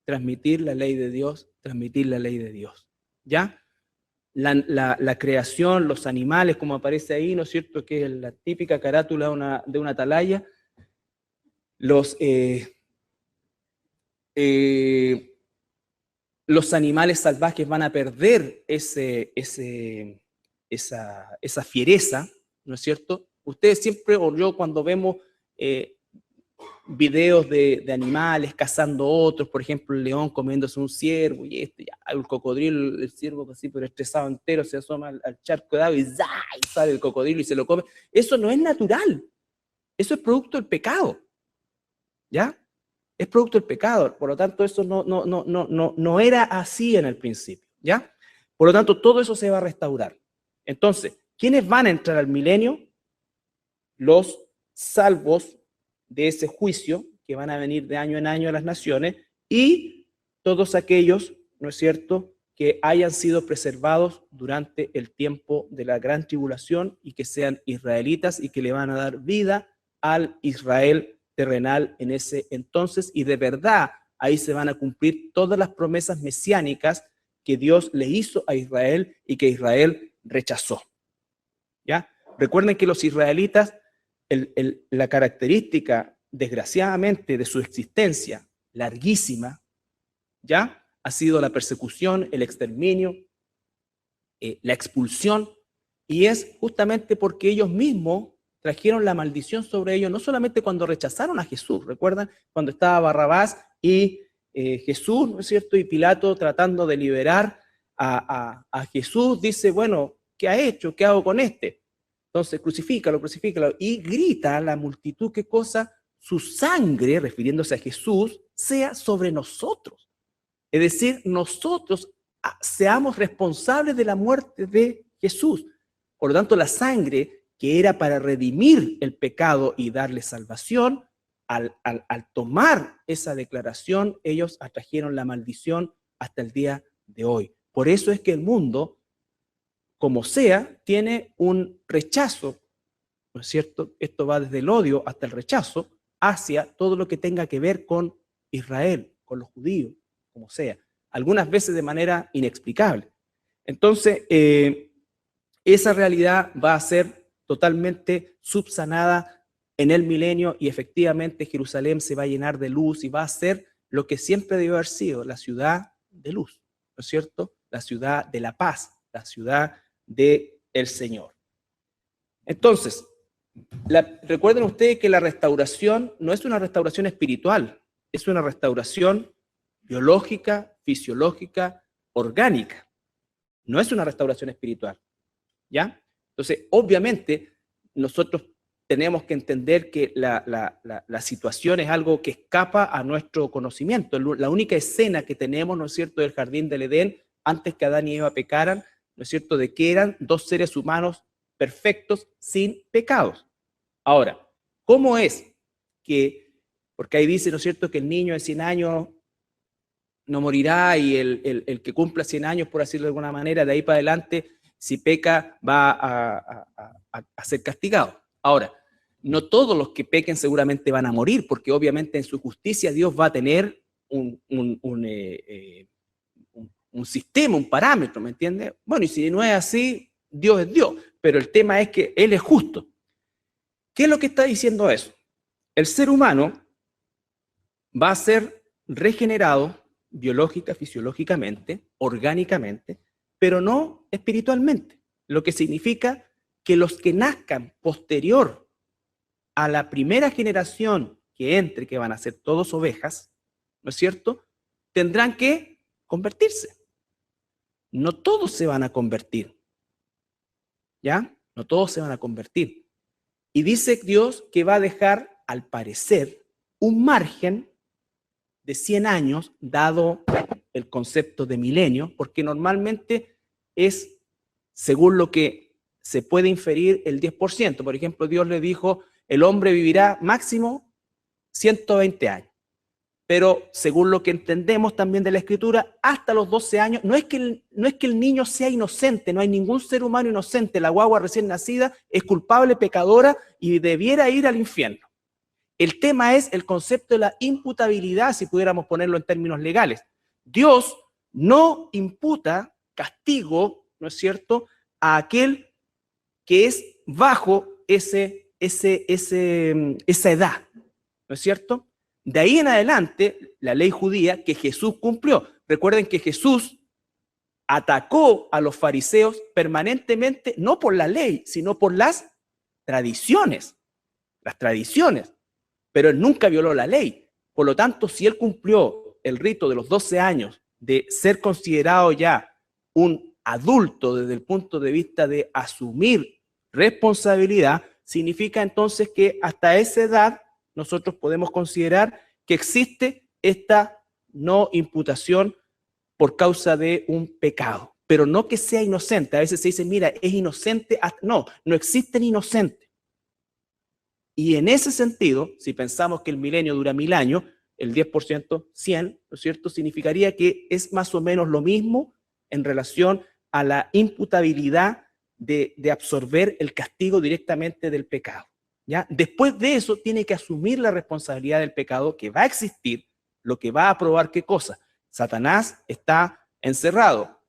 Speaker 1: la ley de Dios, ¿ya? La creación, los animales, como aparece ahí, ¿no es cierto?, que es la típica carátula de una atalaya, los animales salvajes van a perder esa fiereza, ¿no es cierto? Ustedes siempre, o yo cuando vemos videos de animales cazando otros, por ejemplo, el león comiéndose un ciervo, y el cocodrilo, el ciervo así, pero estresado entero, se asoma al charco de agua y sale el cocodrilo y se lo come. Eso no es natural, eso es producto del pecado, ¿ya? es producto del pecado. Por lo tanto, eso no era así en el principio, ¿ya? Por lo tanto, todo eso se va a restaurar. Entonces, ¿quiénes van a entrar al milenio? Los salvos de ese juicio que van a venir de año en año a las naciones y todos aquellos, ¿no es cierto?, que hayan sido preservados durante el tiempo de la gran tribulación y que sean israelitas y que le van a dar vida al Israel terrenal en ese entonces, y de verdad ahí se van a cumplir todas las promesas mesiánicas que Dios le hizo a Israel y que Israel rechazó. ¿Ya? Recuerden que los israelitas, la característica, desgraciadamente, de su existencia larguísima, ¿ya?, ha sido la persecución, el exterminio, la expulsión, y es justamente porque ellos mismos trajeron la maldición sobre ellos, no solamente cuando rechazaron a Jesús. ¿Recuerdan cuando estaba Barrabás y Jesús, ¿no es cierto?, y Pilato tratando de liberar a Jesús, dice, bueno, ¿qué ha hecho? ¿Qué hago con este? Entonces, crucifícalo, crucifícalo, y grita a la multitud, ¿qué cosa? Su sangre, refiriéndose a Jesús, sea sobre nosotros. Es decir, nosotros seamos responsables de la muerte de Jesús. Por lo tanto, la sangre que era para redimir el pecado y darle salvación, al tomar esa declaración, ellos atrajeron la maldición hasta el día de hoy. Por eso es que el mundo, como sea, tiene un rechazo, ¿no es cierto? Esto va desde el odio hasta el rechazo hacia todo lo que tenga que ver con Israel, con los judíos, como sea, algunas veces de manera inexplicable. Entonces, esa realidad va a ser totalmente subsanada en el milenio y efectivamente Jerusalén se va a llenar de luz y va a ser lo que siempre debió haber sido, la ciudad de luz, ¿no es cierto? La ciudad de la paz, la ciudad del Señor. Entonces, recuerden ustedes que la restauración no es una restauración espiritual, es una restauración biológica, fisiológica, orgánica. No es una restauración espiritual, ¿ya? Entonces, obviamente, nosotros tenemos que entender que la situación es algo que escapa a nuestro conocimiento. La única escena que tenemos, ¿no es cierto?, del jardín del Edén, antes que Adán y Eva pecaran, ¿no es cierto?, de que eran dos seres humanos perfectos, sin pecados. Ahora, ¿cómo es que, porque ahí dice, ¿no es cierto?, que el niño de 100 años no morirá y el que cumpla 100 años, por decirlo de alguna manera, de ahí para adelante, si peca, va a ser castigado? Ahora, no todos los que pequen seguramente van a morir, porque obviamente en su justicia Dios va a tener un sistema, un parámetro, ¿me entiendes? Bueno, y si no es así, Dios es Dios, pero el tema es que Él es justo. ¿Qué es lo que está diciendo eso? El ser humano va a ser regenerado biológica, fisiológicamente, orgánicamente, pero no espiritualmente, lo que significa que los que nazcan posterior a la primera generación que entre, que van a ser todos ovejas, ¿no es cierto?, tendrán que convertirse. No todos se van a convertir, ¿ya? No todos se van a convertir. Y dice Dios que va a dejar, al parecer, un margen de 100 años, dado el concepto de milenio, porque normalmente es, según lo que se puede inferir, el 10%. Por ejemplo, Dios le dijo, el hombre vivirá máximo 120 años. Pero según lo que entendemos también de la Escritura, hasta los 12 años, no es que el niño sea inocente, no hay ningún ser humano inocente. La guagua recién nacida es culpable, pecadora y debiera ir al infierno. El tema es el concepto de la imputabilidad, si pudiéramos ponerlo en términos legales. Dios no imputa castigo, ¿no es cierto?, a aquel que es bajo esa edad, ¿no es cierto? De ahí en adelante, la ley judía que Jesús cumplió. Recuerden que Jesús atacó a los fariseos permanentemente, no por la ley, sino por las tradiciones. Las tradiciones. Pero él nunca violó la ley. Por lo tanto, si él cumplió el rito de los 12 años de ser considerado ya un adulto desde el punto de vista de asumir responsabilidad, significa entonces que hasta esa edad nosotros podemos considerar que existe esta no imputación por causa de un pecado, pero no que sea inocente. A veces se dice, mira, es inocente. No, no existen inocentes. Y en ese sentido, si pensamos que el milenio dura 1000 años, el 10%, 100, ¿no es cierto?, significaría que es más o menos lo mismo en relación a la imputabilidad de absorber el castigo directamente del pecado. ¿Ya? Después de eso, tiene que asumir la responsabilidad del pecado que va a existir, lo que va a probar qué cosa. Satanás está encerrado.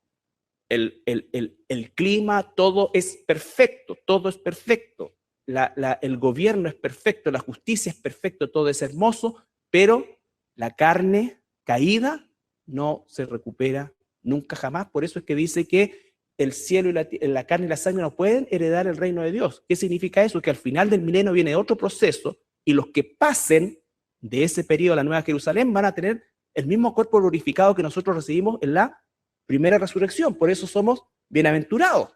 Speaker 1: El clima, todo es perfecto, todo es perfecto. El gobierno es perfecto, la justicia es perfecto, todo es hermoso, pero la carne caída no se recupera nunca jamás. Por eso es que dice que el cielo y la carne y la sangre no pueden heredar el reino de Dios. ¿Qué significa eso? Que al final del milenio viene otro proceso y los que pasen de ese periodo a la Nueva Jerusalén van a tener el mismo cuerpo glorificado que nosotros recibimos en la primera resurrección. Por eso somos bienaventurados.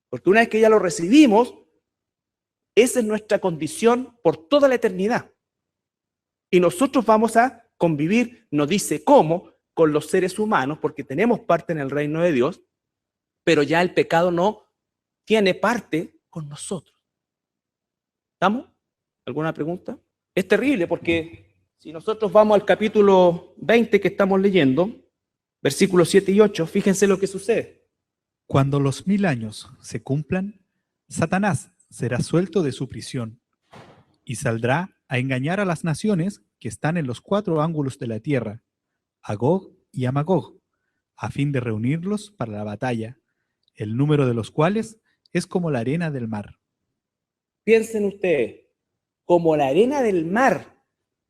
Speaker 1: Porque una vez que ya lo recibimos, esa es nuestra condición por toda la eternidad. Y nosotros vamos a convivir, no dice cómo, con los seres humanos, porque tenemos parte en el reino de Dios, pero ya el pecado no tiene parte con nosotros. ¿Estamos? ¿Alguna pregunta? Es terrible porque si nosotros vamos al capítulo 20 que estamos leyendo, versículos 7 y 8, fíjense lo que sucede.
Speaker 2: Cuando los 1000 años se cumplan, Satanás será suelto de su prisión y saldrá a engañar a las naciones que están en los 4 ángulos de la tierra, a Gog y a Magog, a fin de reunirlos para la batalla, el número de los cuales es como la arena del mar.
Speaker 1: Piensen ustedes, como la arena del mar,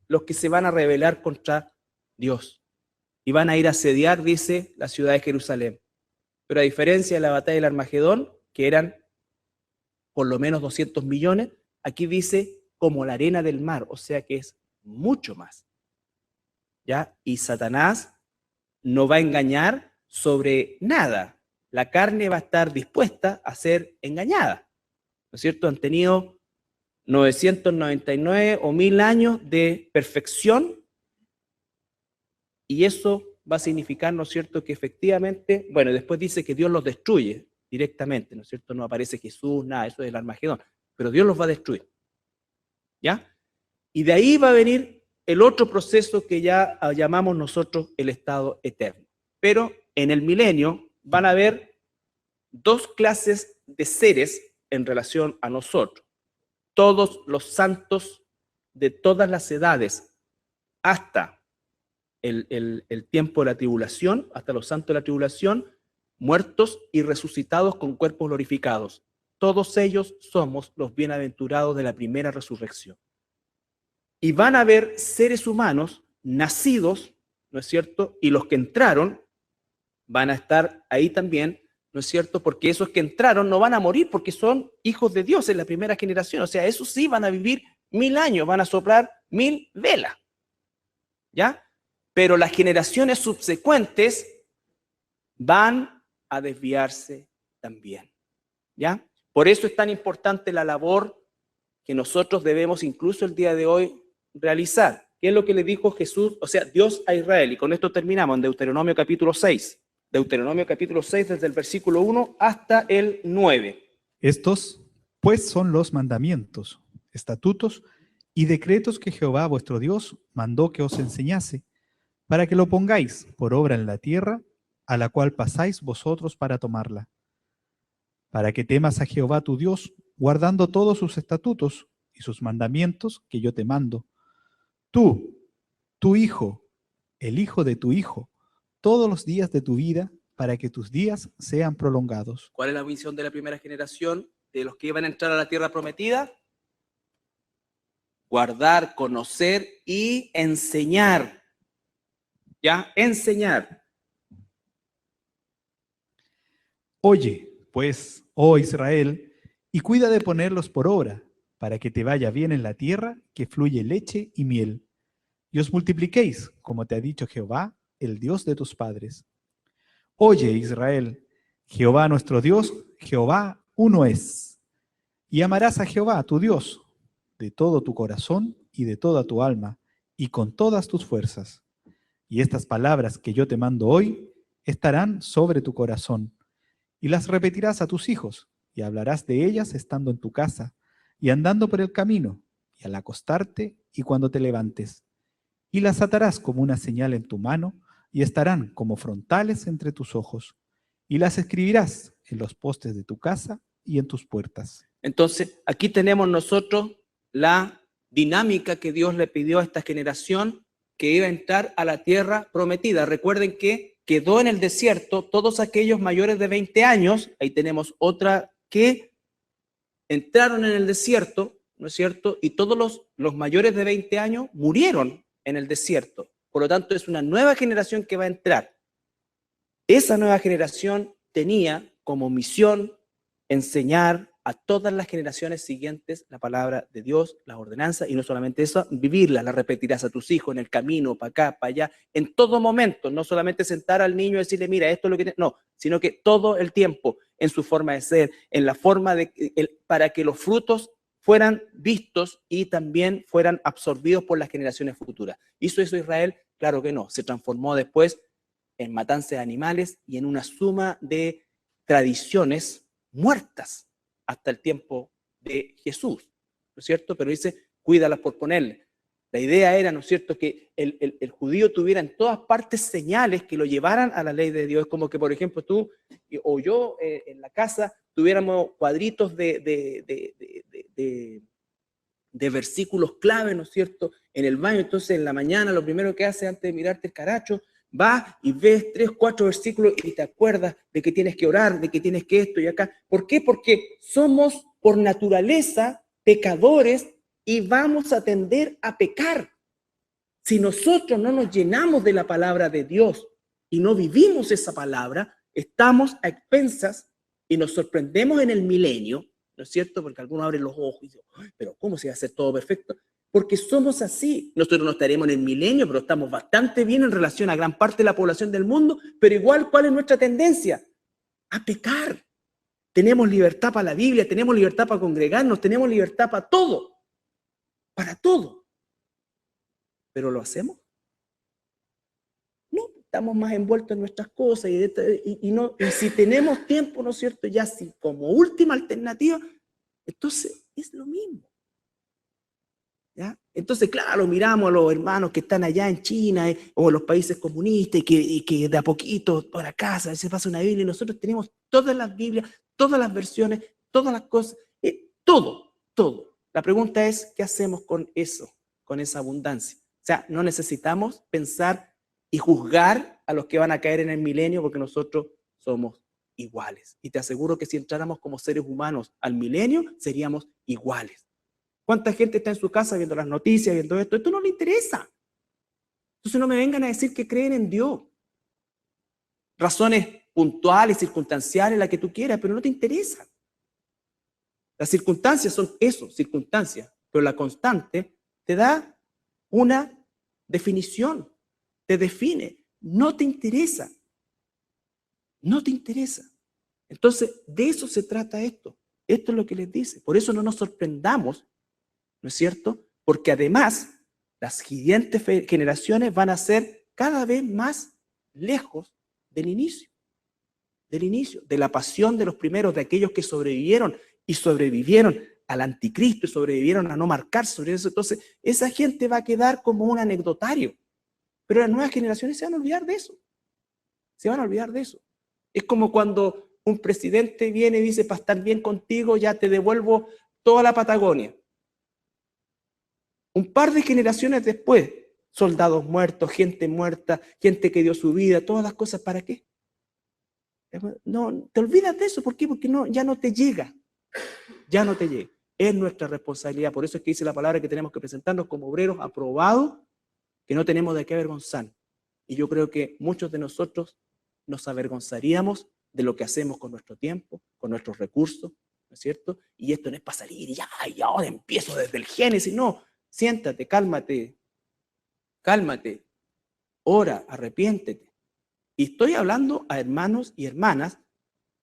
Speaker 1: los que se van a rebelar contra Dios y van a ir a asediar, dice, la ciudad de Jerusalén. Pero a diferencia de la batalla del Armagedón, que eran por lo menos 200 millones, aquí dice como la arena del mar, o sea que es mucho más. ¿Ya? Y Satanás no va a engañar sobre nada. La carne va a estar dispuesta a ser engañada. ¿No es cierto? Han tenido 999 o 1000 años de perfección y eso va a significar, ¿no es cierto?, que efectivamente, bueno, después dice que Dios los destruye directamente, ¿no es cierto? No aparece Jesús, nada, eso es el Armagedón, pero Dios los va a destruir. ¿Ya? Y de ahí va a venir el otro proceso que ya llamamos nosotros el estado eterno. Pero en el milenio van a haber 2 clases de seres en relación a nosotros. Todos los santos de todas las edades, hasta el tiempo de la tribulación, hasta los santos de la tribulación, muertos y resucitados con cuerpos glorificados. Todos ellos somos los bienaventurados de la primera resurrección. Y van a haber seres humanos nacidos, ¿no es cierto? Y los que entraron van a estar ahí también, ¿no es cierto? Porque esos que entraron no van a morir porque son hijos de Dios en la primera generación. O sea, esos sí van a vivir 1000 años, van a soplar 1000 velas. ¿Ya? Pero las generaciones subsecuentes van a desviarse también. ¿Ya? Por eso es tan importante la labor que nosotros debemos incluso el día de hoy realizar. ¿Qué es lo que le dijo Jesús? O sea, Dios a Israel. Y con esto terminamos en Deuteronomio capítulo 6. Deuteronomio capítulo 6 desde el versículo 1 hasta el 9.
Speaker 2: Estos, pues, son los mandamientos, estatutos y decretos que Jehová vuestro Dios mandó que os enseñase, para que lo pongáis por obra en la tierra, a la cual pasáis vosotros para tomarla, para que temas a Jehová tu Dios, guardando todos sus estatutos y sus mandamientos que yo te mando. Tú, tu hijo, el hijo de tu hijo, todos los días de tu vida, para que tus días sean prolongados.
Speaker 1: ¿Cuál es la misión de la primera generación de los que iban a entrar a la tierra prometida? Guardar, conocer y enseñar. ¿Ya? Enseñar.
Speaker 2: Oye, pues, oh Israel, y cuida de ponerlos por obra, para que te vaya bien en la tierra que fluye leche y miel, y os multipliquéis, como te ha dicho Jehová, el Dios de tus padres. Oye, Israel, Jehová nuestro Dios, Jehová uno es. Y amarás a Jehová, tu Dios, de todo tu corazón y de toda tu alma, y con todas tus fuerzas. Y estas palabras que yo te mando hoy estarán sobre tu corazón, y las repetirás a tus hijos, y hablarás de ellas estando en tu casa, y andando por el camino, y al acostarte, y cuando te levantes. Y las atarás como una señal en tu mano, y estarán como frontales entre tus ojos, y las escribirás en los postes de tu casa y en tus puertas.
Speaker 1: Entonces, aquí tenemos nosotros la dinámica que Dios le pidió a esta generación que iba a entrar a la tierra prometida. Recuerden que quedó en el desierto todos aquellos mayores de 20 años, ahí tenemos otra que entraron en el desierto, ¿no es cierto? Y todos los mayores de 20 años murieron en el desierto. Por lo tanto, es una nueva generación que va a entrar. Esa nueva generación tenía como misión enseñar a todas las generaciones siguientes la palabra de Dios, las ordenanzas, y no solamente eso, vivirlas, las repetirás a tus hijos en el camino, para acá, para allá, en todo momento, no solamente sentar al niño y decirle, mira, esto es lo que... No, sino que todo el tiempo, en su forma de ser, en la forma de... para que los frutos fueran vistos y también fueran absorbidos por las generaciones futuras. ¿Hizo eso Israel? Claro que no, se transformó después en matanza de animales y en una suma de tradiciones muertas hasta el tiempo de Jesús, ¿no es cierto? Pero dice, cuídalas por ponerle. La idea era, ¿no es cierto?, que el judío tuviera en todas partes señales que lo llevaran a la ley de Dios, como que, por ejemplo, tú o yo en la casa tuviéramos cuadritos de versículos clave, ¿no es cierto?, en el baño. Entonces, en la mañana, lo primero que hace antes de mirarte el caracho, vas y ves 3, 4 versículos y te acuerdas de que tienes que orar, de que tienes que esto y acá. ¿Por qué? Porque somos por naturaleza pecadores y vamos a tender a pecar. Si nosotros no nos llenamos de la palabra de Dios y no vivimos esa palabra, estamos a expensas y nos sorprendemos en el milenio, ¿no es cierto? Porque algunos abren los ojos y dicen, pero ¿cómo se va a hacer todo perfecto? Porque somos así. Nosotros no estaremos en el milenio, pero estamos bastante bien en relación a gran parte de la población del mundo, pero igual, ¿cuál es nuestra tendencia? A pecar. Tenemos libertad para la Biblia, tenemos libertad para congregarnos, tenemos libertad para todo. Para todo. ¿Pero lo hacemos? No, estamos más envueltos en nuestras cosas y si tenemos tiempo, ¿no es cierto? Ya si como última alternativa, entonces es lo mismo. ¿Ya? Entonces, claro, miramos a los hermanos que están allá en China o en los países comunistas y que de a poquito por acá se pasa una Biblia y nosotros tenemos todas las Biblias, todas las versiones, todas las cosas, todo, todo. La pregunta es, ¿qué hacemos con eso, con esa abundancia? O sea, no necesitamos pensar y juzgar a los que van a caer en el milenio porque nosotros somos iguales. Y te aseguro que si entráramos como seres humanos al milenio, seríamos iguales. ¿Cuánta gente está en su casa viendo las noticias, viendo esto? Esto no le interesa. Entonces no me vengan a decir que creen en Dios. Razones puntuales, circunstanciales, la que tú quieras, pero no te interesa. Las circunstancias son eso, circunstancias, pero la constante te da una definición, te define, no te interesa. No te interesa. Entonces, de eso se trata esto. Esto es lo que les dice. Por eso no nos sorprendamos, ¿no es cierto? Porque además las siguientes generaciones van a ser cada vez más lejos del inicio, de la pasión de los primeros, de aquellos que sobrevivieron al anticristo y sobrevivieron a no marcar sobre eso. Entonces, esa gente va a quedar como un anecdotario. Pero las nuevas generaciones se van a olvidar de eso. Se van a olvidar de eso. Es como cuando un presidente viene y dice, para estar bien contigo, ya te devuelvo toda la Patagonia. Un par de generaciones después, soldados muertos, gente muerta, gente que dio su vida, todas las cosas, ¿para qué? No, te olvidas de eso. ¿Por qué? Porque no, ya no te llega. Ya no te llega. Es nuestra responsabilidad. Por eso es que dice la palabra que tenemos que presentarnos como obreros aprobados, que no tenemos de qué avergonzar. Y yo creo que muchos de nosotros nos avergonzaríamos de lo que hacemos con nuestro tiempo, con nuestros recursos, ¿no es cierto? Y esto no es para salir y ya, y ahora empiezo desde el Génesis. No, siéntate, cálmate, ora, arrepiéntete. Y estoy hablando a hermanos y hermanas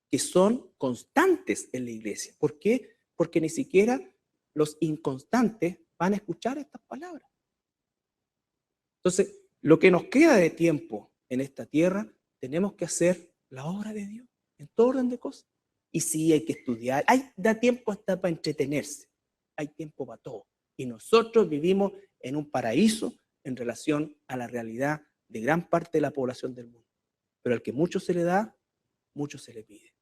Speaker 1: que son constantes en la iglesia. ¿Por qué? Porque ni siquiera los inconstantes van a escuchar estas palabras. Entonces, lo que nos queda de tiempo en esta tierra, tenemos que hacer la obra de Dios en todo orden de cosas. Y sí, hay que estudiar, da tiempo hasta para entretenerse, hay tiempo para todo. Y nosotros vivimos en un paraíso en relación a la realidad de gran parte de la población del mundo. Pero al que mucho se le da, mucho se le pide.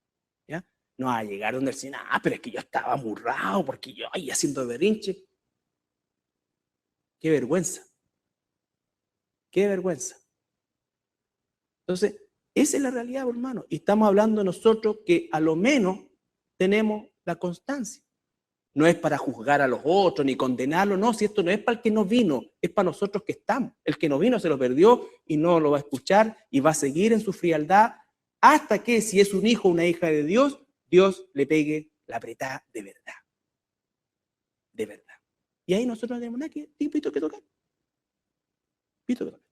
Speaker 1: ¿Ya? No va a llegar donde el Señor, pero es que yo estaba amurrado porque yo ahí haciendo berrinche. Qué vergüenza. Qué vergüenza. Entonces, esa es la realidad, hermano. Y estamos hablando nosotros que a lo menos tenemos la constancia. No es para juzgar a los otros ni condenarlos, no, si esto no es para el que no vino, es para nosotros que estamos. El que no vino se lo perdió y no lo va a escuchar y va a seguir en su frialdad hasta que, si es un hijo o una hija de Dios, Dios le pegue la apretada de verdad. De verdad. Y ahí nosotros no tenemos nada que tocar. Pito que tocar.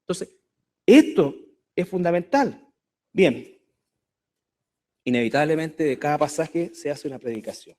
Speaker 1: Entonces, esto es fundamental. Bien, inevitablemente de cada pasaje se hace una predicación.